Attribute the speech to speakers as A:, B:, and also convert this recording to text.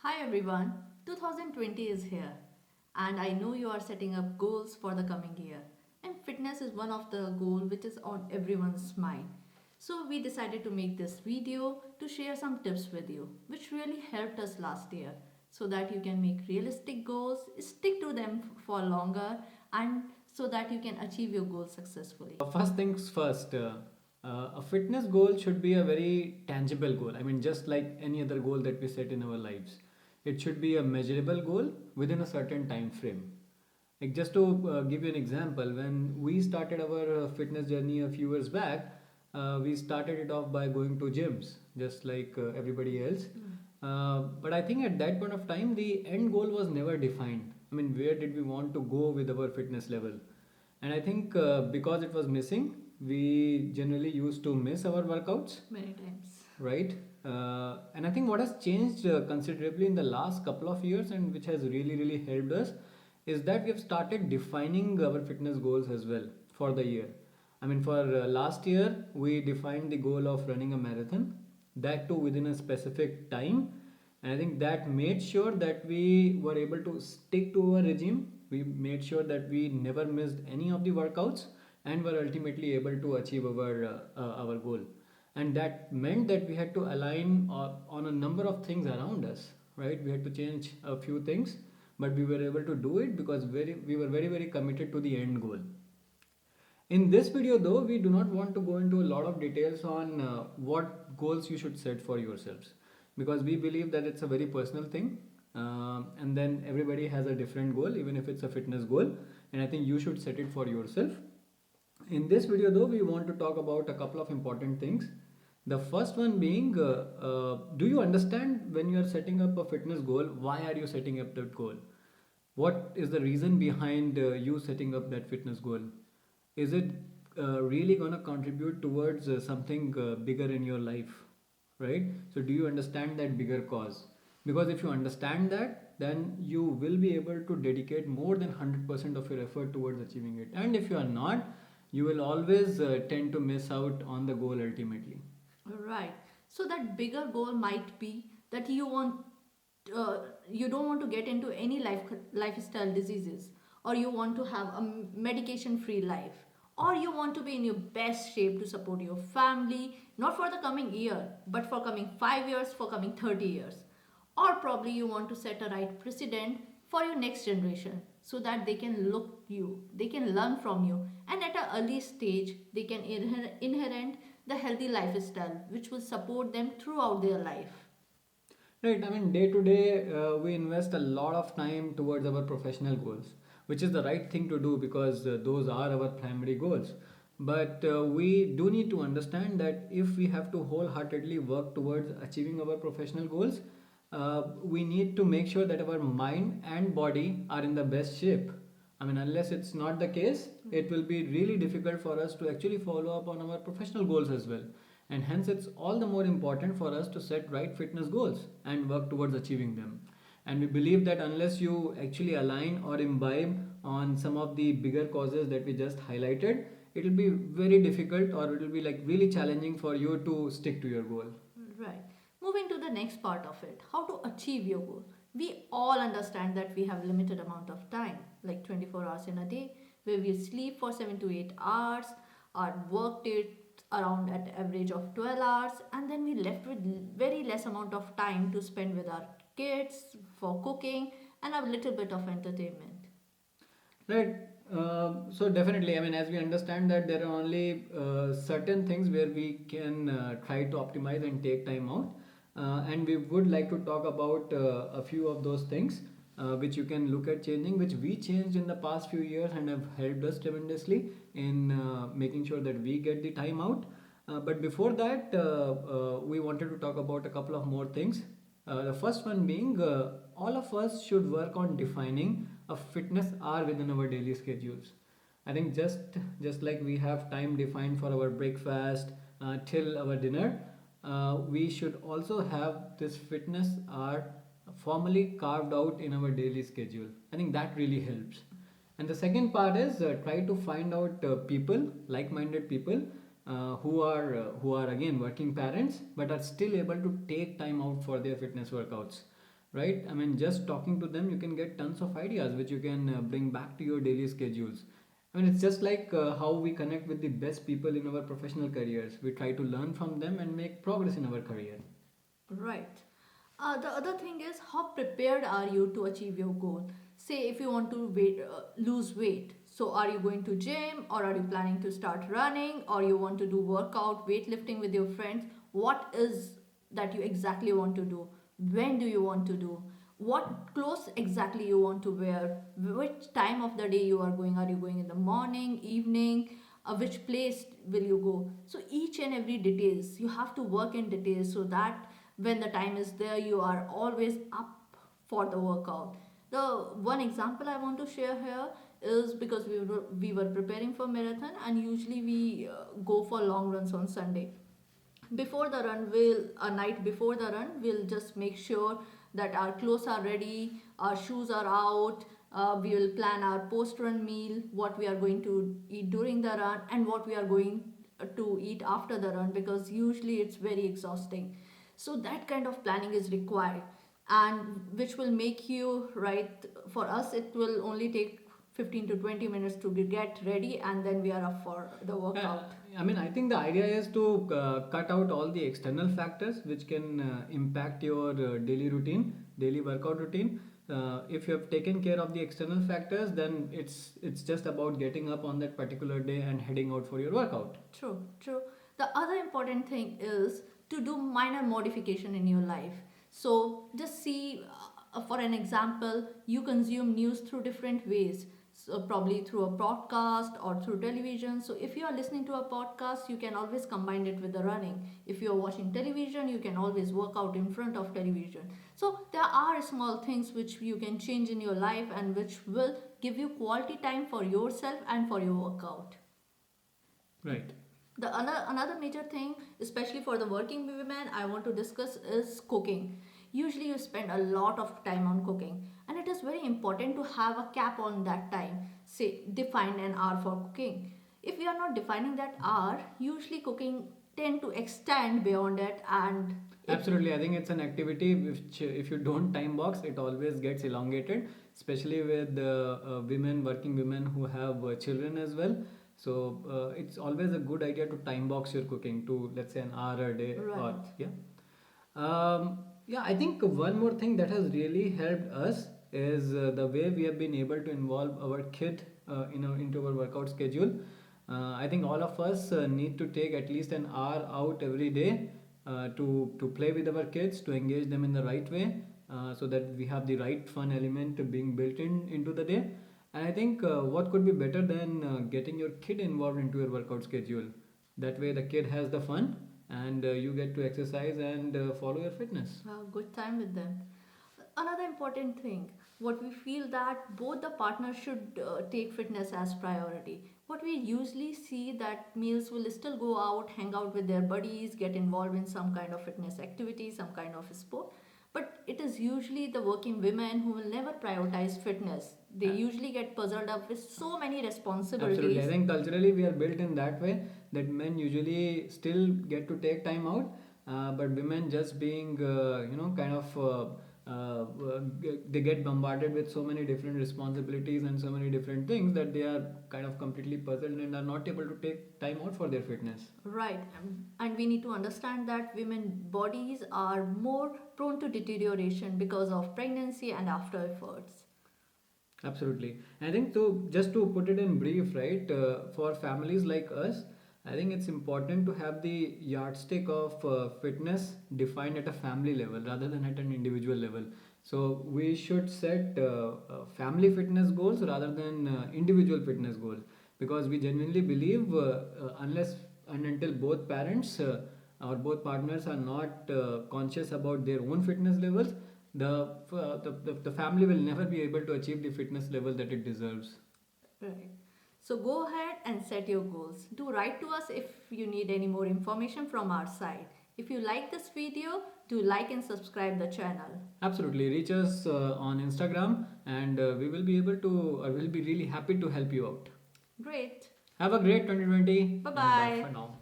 A: Hi everyone, 2020 is here, and I know you are setting up goals for the coming year. And fitness is one of the goals which is on everyone's mind. So we decided to make this video to share some tips with you, which really helped us last year, so that you can make realistic goals, stick to them for longer, and so that you can achieve your goals successfully.
B: First things first, a fitness goal should be a very tangible goal. I mean, just like any other goal that we set in our lives, it should be a measurable goal within a certain time frame. Like just to give you an example, when we started our fitness journey a few years back, we started it off by going to gyms, just like everybody else. But I think at that point of time, the end goal was never defined. I mean, where did we want to go with our fitness level? And I think because it was missing, we generally used to miss our workouts,
A: Many times.
B: right? And I think what has changed considerably in the last couple of years and which has really helped us is that we have started defining our fitness goals as well for the year. I mean, for last year, we defined the goal of running a marathon, that too within a specific time. And I think that made sure that we were able to stick to our regime. We made sure that we never missed any of the workouts and were ultimately able to achieve our goal. And that meant that we had to align on a number of things around us, right? We had to change a few things, but we were able to do it because we were very committed to the end goal. In this video though, we do not want to go into a lot of details on what goals you should set for yourselves, because we believe that it's a very personal thing, and then everybody has a different goal, even if it's a fitness goal, and I think you should set it for yourself. In this video though, we want to talk about a couple of important things. The first one being, do you understand when you are setting up a fitness goal, why are you setting up that goal? What is the reason behind you setting up that fitness goal? Is it really going to contribute towards something bigger in your life, right? So do you understand that bigger cause? Because if you understand that, then you will be able to dedicate more than 100% of your effort towards achieving it. And if you are not, you will always tend to miss out on the goal ultimately.
A: Right. So that bigger goal might be that you don't want to get into any lifestyle diseases, or you want to have a medication free life, or you want to be in your best shape to support your family, not for the coming year but for coming 5 years, for coming 30 years. Or probably you want to set a right precedent for your next generation, so that they can look you, they can learn from you, and at an early stage they can inherit the healthy lifestyle which will support them throughout their life.
B: Right, I mean, day to day, we invest a lot of time towards our professional goals, which is the right thing to do because those are our primary goals. But we do need to understand that if we have to wholeheartedly work towards achieving our professional goals, we need to make sure that our mind and body are in the best shape. I mean, unless it's not the case, it will be really difficult for us to actually follow up on our professional goals as well. And hence, it's all the more important for us to set right fitness goals and work towards achieving them. And we believe that unless you actually align or imbibe on some of the bigger causes that we just highlighted, it will be very difficult, or it will be like really challenging for you to stick to your goal.
A: Right. Moving to the next part of it, how to achieve your goal. We all understand that we have limited amount of time, like 24 hours in a day, where we sleep for 7 to 8 hours, our work takes around at average of 12 hours, and then we left with very less amount of time to spend with our kids, for cooking, and a little bit of entertainment.
B: Right. So definitely, I mean, as we understand that there are only certain things where we can try to optimize and take time out, and we would like to talk about a few of those things which you can look at changing, which we changed in the past few years and have helped us tremendously in making sure that we get the time out. But before that, we wanted to talk about a couple of more things. The first one being, all of us should work on defining a fitness hour within our daily schedules. I think just like we have time defined for our breakfast till our dinner, we should also have this fitness hour formally carved out in our daily schedule. I think that really helps. And the second part is try to find out people, like-minded people, who are again working parents but are still able to take time out for their fitness workouts. right? I mean, just talking to them, you can get tons of ideas which you can bring back to your daily schedules. I mean, it's just like how we connect with the best people in our professional careers. We try to learn from them and make progress in our career.
A: Right. The other thing is, how prepared are you to achieve your goal? Say if you want to lose weight, so are you going to gym, or are you planning to start running, or you want to do workout, weightlifting with your friends? What is that you exactly want to do? When do you want to do? What clothes exactly you want to wear? Which time of the day you are going? Are you going in the morning, evening? Which place will you go? So each and every details you have to work in details, so that when the time is there you are always up for the workout. The one example I want to share here is, because we were preparing for marathon, and usually we go for long runs on Sunday. Before the run, we'll a night before the run, we'll just make sure that our clothes are ready, our shoes are out. We will plan our post run meal, what we are going to eat during the run, and what we are going to eat after the run, because usually it's very exhausting. So that kind of planning is required, and which will make you right. For us it will only take 15 to 20 minutes to get ready, and then we are up for the
B: Uh,
A: workout.
B: I mean, I think the idea is to cut out all the external factors which can impact your daily routine, daily workout routine. If you have taken care of the external factors, then it's just about getting up on that particular day and heading out for your workout.
A: True, true. The other important thing is to do minor modification in your life. So just see, for an example, you consume news through different ways. So probably through a podcast or through television. So if you are listening to a podcast, you can always combine it with the running. If you are watching television, you can always work out in front of television. So there are small things which you can change in your life, and which will give you quality time for yourself and for your workout.
B: Right.
A: The another major thing, especially for the working women, I want to discuss is cooking. Usually, you spend a lot of time on cooking, and it is very important to have a cap on that time. Say, define an hour for cooking. If we are not defining that hour, usually cooking tend to extend beyond it, and it
B: Absolutely, I think it's an activity which, if you don't time box, it always gets elongated, especially with women, working women who have children as well. So it's always a good idea to time box your cooking to, let's say, an hour a day, or
A: right.
B: yeah. Yeah, I think one more thing that has really helped us is the way we have been able to involve our kid into our workout schedule. I think all of us need to take at least an hour out every day to play with our kids, to engage them in the right way, so that we have the right fun element being built in into the day. And I think what could be better than getting your kid involved into your workout schedule? That way, the kid has the fun, and you get to exercise and follow your fitness.
A: Good time with them. Another important thing, what we feel that both the partners should take fitness as priority. What we usually see that males will still go out, hang out with their buddies, get involved in some kind of fitness activity, some kind of sport. But it is usually the working women who will never prioritize fitness. They
B: Uh,
A: usually get puzzled up with so many
B: Absolutely. I
A: responsibilities.
B: think culturally we are built in that way that men usually still get to take time out, but women just being, kind of, they get bombarded with so many different responsibilities and so many different things that they are kind of completely puzzled and are not able to take time out for their fitness.
A: Right, and we need to understand that women bodies are more prone to deterioration because of pregnancy and after efforts.
B: Absolutely. I think to just to put it in brief, right, for families like us, I think it's important to have the yardstick of fitness defined at a family level rather than at an individual level. So we should set family fitness goals rather than individual fitness goals, because we genuinely believe unless and until both parents or both partners are not conscious about their own fitness levels, the family will never be able to achieve the fitness level that it deserves.
A: Right. So go ahead and set your goals. Do write to us if you need any more information from our side. If you like this video, do like and subscribe the channel.
B: Absolutely. Reach us on Instagram, and we will be able to, or we'll be really happy to help you out.
A: Great.
B: Have a great 2020,
A: Bye
B: and bye
A: bye.
B: for now.